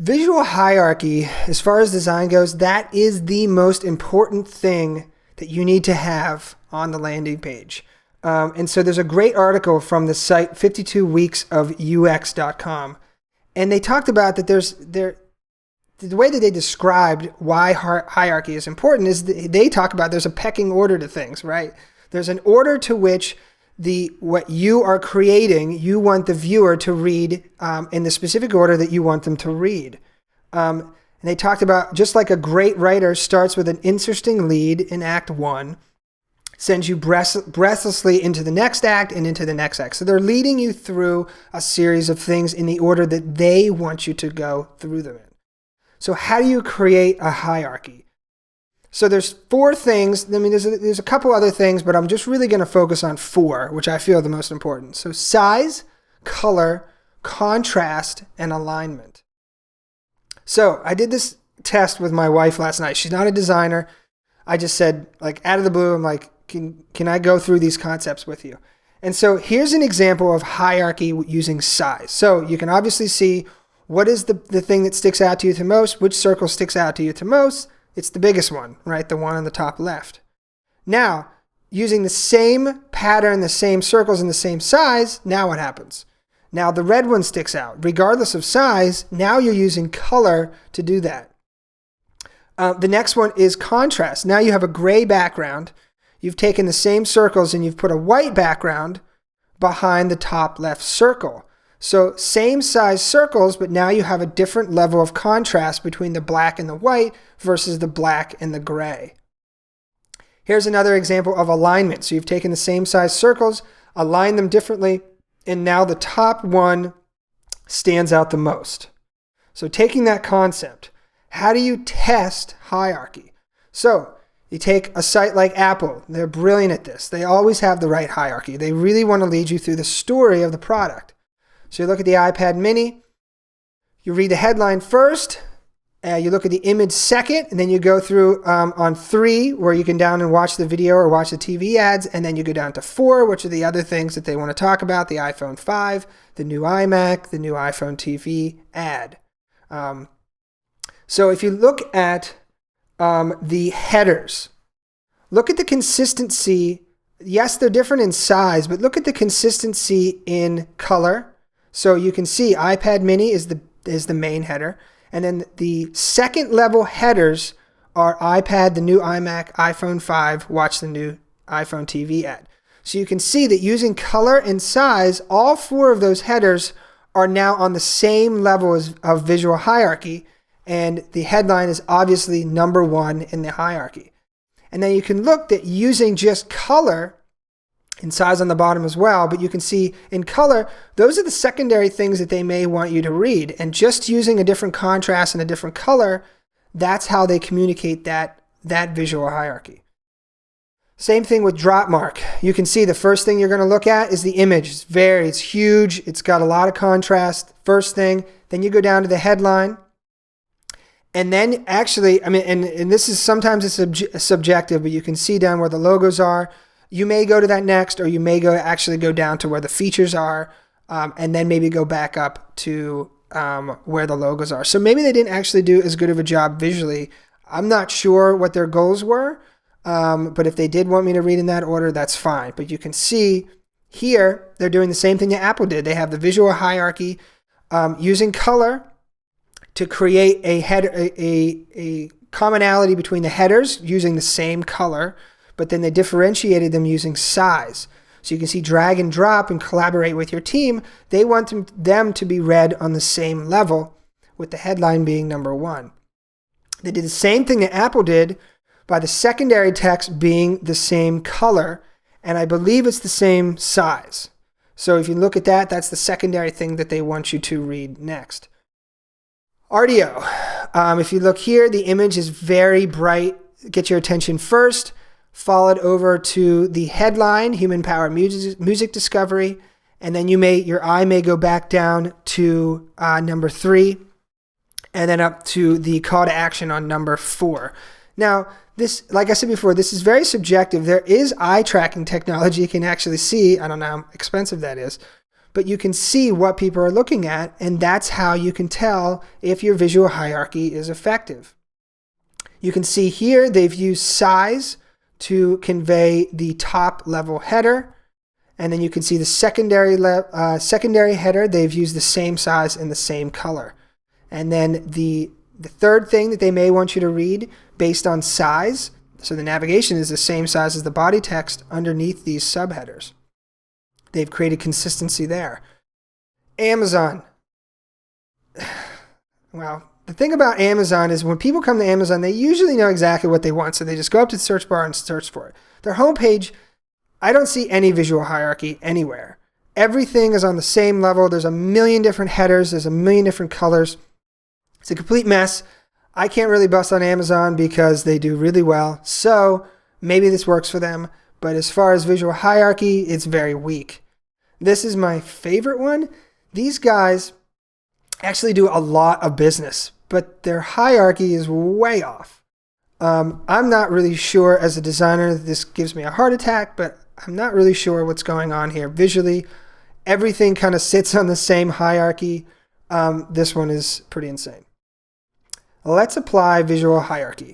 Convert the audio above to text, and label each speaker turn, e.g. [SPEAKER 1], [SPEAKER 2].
[SPEAKER 1] Visual hierarchy, as far as design goes, that is the most important thing that you need to have on the landing page. And so there's a great article from the site 52weeksofux.com. And they talked about that the way that they described why hierarchy is important is they talk about there's a pecking order to things, right? There's an order to which what you are creating, you want the viewer to read in the specific order that you want them to read. And they talked about just like a great writer starts with an interesting lead in Act 1, sends you breathlessly into the next act and into the next act. So they're leading you through a series of things in the order that they want you to go through them in. So how do you create a hierarchy? So there's 4 things. I mean, there's a couple other things, but I'm just really going to focus on 4, which I feel are the most important. So size, color, contrast, and alignment. So I did this test with my wife last night. She's not a designer. I just said, like, out of the blue, I'm like, can I go through these concepts with you? And so here's an example of hierarchy using size. So you can obviously see what is the thing that sticks out to you the most, which circle sticks out to you the most. It's the biggest one, right? The one on the top left. Now, using the same pattern, the same circles, and the same size, now what happens? Now the red one sticks out. Regardless of size, now you're using color to do that. The next one is contrast. Now you have a gray background. You've taken the same circles and you've put a white background behind the top left circle. So same size circles, but now you have a different level of contrast between the black and the white versus the black and the gray. Here's another example of alignment. So you've taken the same size circles, aligned them differently, and now the top one stands out the most. So taking that concept, how do you test hierarchy? So you take a site like Apple. They're brilliant at this. They always have the right hierarchy. They really want to lead you through the story of the product. So you look at the iPad mini, you read the headline first, you look at the image second, and then you go through on 3, where you can down and watch the video or watch the TV ads, and then you go down to 4, which are the other things that they want to talk about, the iPhone 5, the new iMac, the new iPhone TV ad. So if you look at the headers, look at the consistency. Yes, they're different in size, but look at the consistency in color. So you can see iPad mini is the main header. And then the second level headers are iPad, the new iMac, iPhone 5, watch the new iPhone TV ad. So you can see that using color and size, all 4 of those headers are now on the same level of visual hierarchy. And the headline is obviously number 1 in the hierarchy. And then you can look at using just color and size on the bottom as well, but you can see in color, those are the secondary things that they may want you to read. And just using a different contrast and a different color, that's how they communicate that visual hierarchy. Same thing with Dropmark. You can see the first thing you're going to look at is the image. It's huge. It's got a lot of contrast. First thing. Then you go down to the headline. And then actually, I mean, and this is sometimes it's subjective, but you can see down where the logos are. You may go to that next, or you may actually go down to where the features are, and then maybe go back up to where the logos are. So maybe they didn't actually do as good of a job visually. I'm not sure what their goals were, but if they did want me to read in that order, that's fine. But you can see here, they're doing the same thing that Apple did. They have the visual hierarchy using color to create a commonality between the headers using the same color, but then they differentiated them using size. So you can see drag and drop and collaborate with your team. They want them to be read on the same level, with the headline being number 1. They did the same thing that Apple did by the secondary text being the same color, and I believe it's the same size. So if you look at that, that's the secondary thing that they want you to read next. Rdio. If you look here, the image is very bright. Get your attention first. Followed over to the headline, Human Power Music Discovery, and then your eye may go back down to number 3, and then up to the call to action on number 4. Now, this, like I said before, this is very subjective. There is eye tracking technology you can actually see. I don't know how expensive that is, but you can see what people are looking at, and that's how you can tell if your visual hierarchy is effective. You can see here they've used size to convey the top level header, and then you can see the secondary header, they've used the same size and the same color. And then the third thing that they may want you to read based on size, so the navigation is the same size as the body text underneath these subheaders. They've created consistency there. Amazon. Well, the thing about Amazon is when people come to Amazon, they usually know exactly what they want. So they just go up to the search bar and search for it. Their homepage, I don't see any visual hierarchy anywhere. Everything is on the same level. There's a million different headers. There's a million different colors. It's a complete mess. I can't really bust on Amazon because they do really well. So maybe this works for them. But as far as visual hierarchy, it's very weak. This is my favorite one. These guys actually do a lot of business, but their hierarchy is way off. I'm not really sure as a designer, this gives me a heart attack, but I'm not really sure what's going on here. Visually, everything kind of sits on the same hierarchy. This one is pretty insane. Let's apply visual hierarchy.